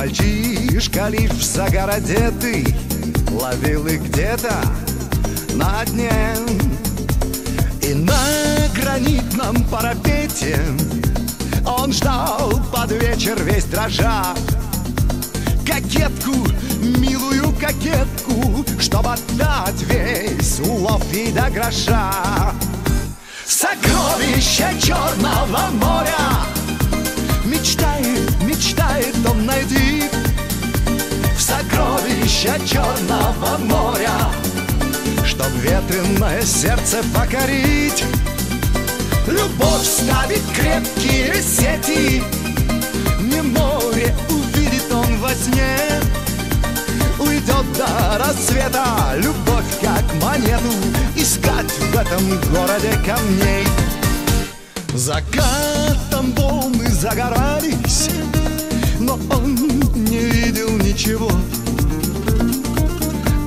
Мальчишка лишь в загар одетый ловил их где-то на дне. И на гранитном парапете он ждал под вечер весь дрожа кокетку, милую кокетку, чтоб отдать весь улов ей до гроша. Сокровище Черного моря мечтает, мечтает он найти. В сокровища Черного моря, чтоб ветреное сердце покорить. Любовь ставит крепкие сети, не море увидит он во сне. Уйдет до рассвета любовь, как монету, искать в этом городе камней. Закатом волны загорались, но он не видел ничего.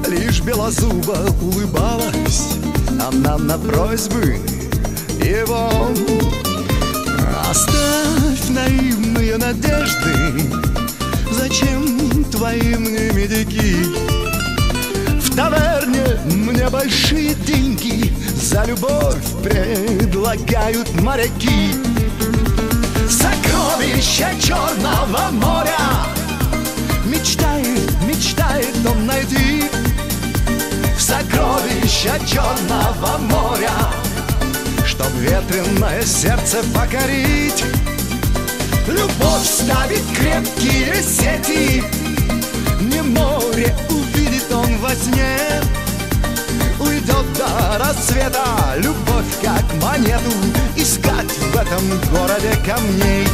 Лишь белозуба улыбалась она на просьбы его. Оставь наивные надежды, зачем твои мне медики? В таверне мне большие деньги за любовь предлагают моряки. Сокровища Черного моря мечтает, мечтает он найти. В сокровища Черного моря, чтоб ветреное сердце покорить. Любовь ставит крепкие сети, не море увидит он во сне. Уйдет до рассвета любовь, как монету, искать в этом городе камней.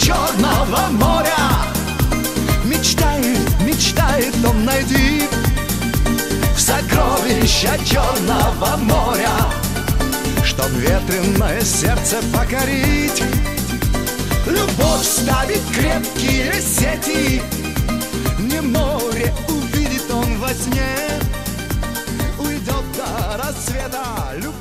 Черного моря мечтает, мечтает он найти. В сокровища Черного моря, чтоб ветреное сердце покорить. Любовь ставит крепкие сети, не море увидит он во сне. Уйдет до рассвета любовь.